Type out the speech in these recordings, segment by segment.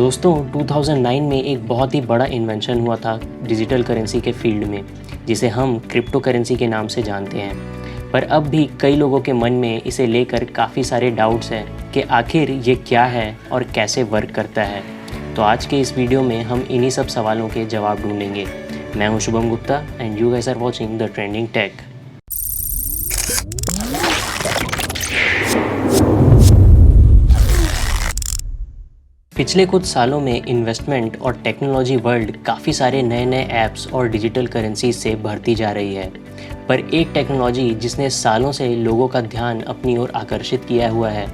दोस्तों 2009 में एक बहुत ही बड़ा इन्वेंशन हुआ था डिजिटल करेंसी के फील्ड में, जिसे हम क्रिप्टो करेंसी के नाम से जानते हैं। पर अब भी कई लोगों के मन में इसे लेकर काफ़ी सारे डाउट्स हैं कि आखिर ये क्या है और कैसे वर्क करता है। तो आज के इस वीडियो में हम इन्हीं सब सवालों के जवाब ढूंढेंगे। मैं हूं Shubham Gupta and you guys are watching the trending tech. पिछले कुछ सालों में इन्वेस्टमेंट और टेक्नोलॉजी वर्ल्ड काफ़ी सारे नए नए ऐप्स और डिजिटल करेंसी से भरती जा रही है। पर एक टेक्नोलॉजी जिसने सालों से लोगों का ध्यान अपनी ओर आकर्षित किया हुआ है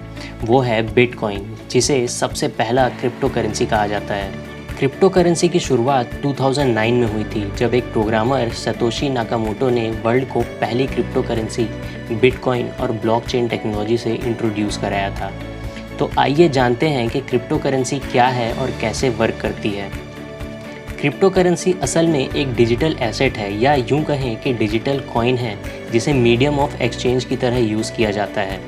वो है बिटकॉइन, जिसे सबसे पहला क्रिप्टो करेंसी कहा जाता है। क्रिप्टो करेंसी की शुरुआत 2009 में हुई थी, जब एक प्रोग्रामर सतोशी नाकामोटो ने वर्ल्ड को पहली क्रिप्टो करेंसी बिटकॉइन और ब्लॉकचेन टेक्नोलॉजी से इंट्रोड्यूस कराया था। तो आइए जानते हैं कि क्रिप्टो करेंसी क्या है और कैसे वर्क करती है। क्रिप्टो करेंसी असल में एक डिजिटल एसेट है, या यूं कहें कि डिजिटल कॉइन है, जिसे मीडियम ऑफ एक्सचेंज की तरह यूज़ किया जाता है।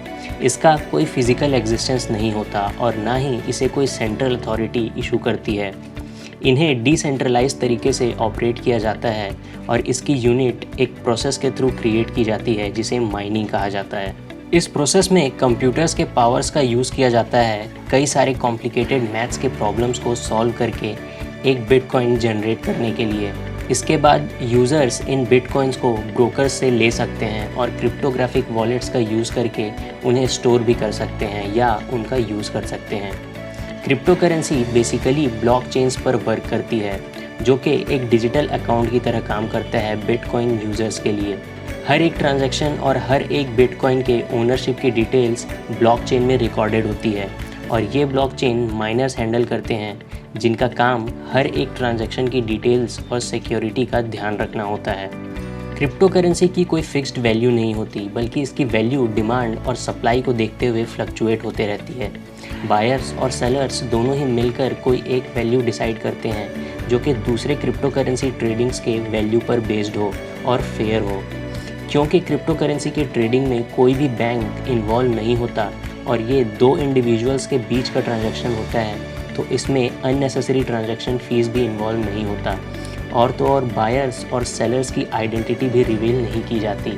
इसका कोई फिजिकल एग्जिस्टेंस नहीं होता और ना ही इसे कोई सेंट्रल अथॉरिटी इशू करती है। इन्हें डिसेंट्रलाइज तरीके से ऑपरेट किया जाता है और इसकी यूनिट एक प्रोसेस के थ्रू क्रिएट की जाती है, जिसे माइनिंग कहा जाता है। इस प्रोसेस में कंप्यूटर्स के पावर्स का यूज़ किया जाता है कई सारे कॉम्प्लिकेटेड मैथ्स के प्रॉब्लम्स को सॉल्व करके एक बिटकॉइन जनरेट करने के लिए। इसके बाद यूज़र्स इन बिटकॉइंस को ब्रोकर्स से ले सकते हैं और क्रिप्टोग्राफिक वॉलेट्स का यूज़ करके उन्हें स्टोर भी कर सकते हैं या उनका यूज़ कर सकते हैं। क्रिप्टो करेंसी बेसिकली ब्लॉकचेन्स पर वर्क करती है, जो कि एक डिजिटल अकाउंट की तरह काम करता है बिटकॉइन यूज़र्स के लिए। हर एक ट्रांजैक्शन और हर एक बिटकॉइन के ओनरशिप की डिटेल्स ब्लॉकचेन में रिकॉर्डेड होती है और ये ब्लॉकचेन माइनर्स हैंडल करते हैं, जिनका काम हर एक ट्रांजैक्शन की डिटेल्स और सिक्योरिटी का ध्यान रखना होता है। क्रिप्टो करेंसी की कोई फिक्स्ड वैल्यू नहीं होती, बल्कि इसकी वैल्यू डिमांड और सप्लाई को देखते हुए फ्लक्चुएट होते रहती है। बायर्स और सेलर्स दोनों ही मिलकर कोई एक वैल्यू डिसाइड करते हैं, जो कि दूसरे क्रिप्टो करेंसी ट्रेडिंग्स के वैल्यू पर बेस्ड हो और फेयर हो। क्योंकि क्रिप्टो करेंसी के ट्रेडिंग में कोई भी बैंक इन्वॉल्व नहीं होता और ये दो इंडिविजुअल्स के बीच का ट्रांजैक्शन होता है, तो इसमें अननेसेसरी ट्रांजैक्शन फ़ीस भी इन्वॉल्व नहीं होता। और तो और बायर्स और सेलर्स की आइडेंटिटी भी रिवील नहीं की जाती।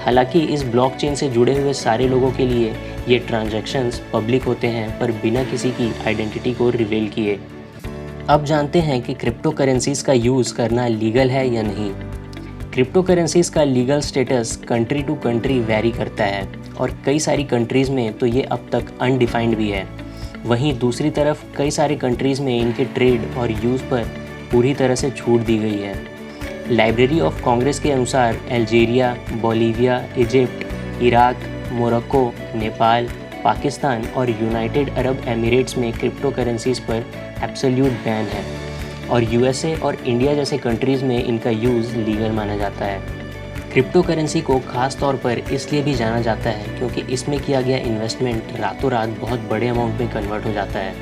हालांकि इस ब्लॉकचेन से जुड़े हुए सारे लोगों के लिए ये ट्रांजैक्शंस पब्लिक होते हैं, पर बिना किसी की आइडेंटिटी को रिवील किए। अब जानते हैं कि क्रिप्टो करेंसीज़ का यूज़ करना लीगल है या नहीं। क्रिप्टो करेंसीज़ का legal status country to country vary करता है और कई सारी कंट्रीज़ में तो ये अब तक अनडिफाइंड भी है। वहीं दूसरी तरफ कई सारी कंट्रीज़ में इनके ट्रेड और यूज़ पर पूरी तरह से छूट दी गई है। लाइब्रेरी ऑफ कांग्रेस के अनुसार Algeria, Bolivia, Egypt, Iraq, Morocco, Nepal, Pakistan और यूनाइटेड अरब एमिरेट्स में क्रिप्टो करेंसीज़ पर एब्सोल्यूट बैन है और यूएसए और इंडिया जैसे कंट्रीज़ में इनका यूज़ लीगल माना जाता है। क्रिप्टो करेंसी को ख़ास तौर पर इसलिए भी जाना जाता है क्योंकि इसमें किया गया इन्वेस्टमेंट रातों रात बहुत बड़े अमाउंट में कन्वर्ट हो जाता है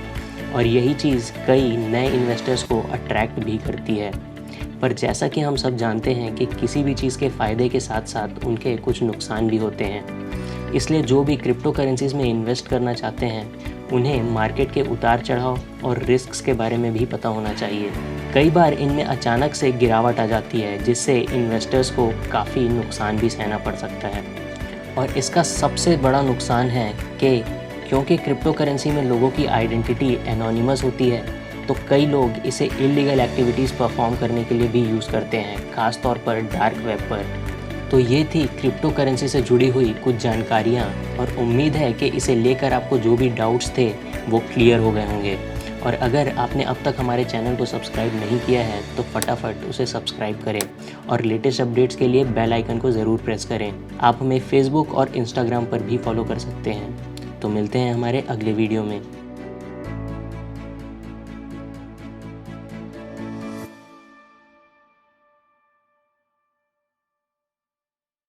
और यही चीज़ कई नए इन्वेस्टर्स को अट्रैक्ट भी करती है। पर जैसा कि हम सब जानते हैं कि किसी भी चीज़ के फ़ायदे के साथ साथ उनके कुछ नुकसान भी होते हैं, इसलिए जो भी क्रिप्टो करेंसीज़ में इन्वेस्ट करना चाहते हैं उन्हें मार्केट के उतार चढ़ाव और रिस्क्स के बारे में भी पता होना चाहिए। कई बार इनमें अचानक से गिरावट आ जाती है, जिससे इन्वेस्टर्स को काफ़ी नुकसान भी सहना पड़ सकता है। और इसका सबसे बड़ा नुकसान है कि क्योंकि क्रिप्टो करेंसी में लोगों की आइडेंटिटी एनोनिमस होती है, तो कई लोग इसे इलीगल एक्टिविटीज़ परफॉर्म करने के लिए भी यूज़ करते हैं, ख़ास तौर पर डार्क वेब पर। तो ये थी क्रिप्टो करेंसी से जुड़ी हुई कुछ जानकारियाँ और उम्मीद है कि इसे लेकर आपको जो भी डाउट्स थे वो क्लियर हो गए होंगे। और अगर आपने अब तक हमारे चैनल को सब्सक्राइब नहीं किया है तो फटाफट उसे सब्सक्राइब करें और लेटेस्ट अपडेट्स के लिए बेल आइकन को ज़रूर प्रेस करें। आप हमें फेसबुक और इंस्टाग्राम पर भी फॉलो कर सकते हैं। तो मिलते हैं हमारे अगले वीडियो में।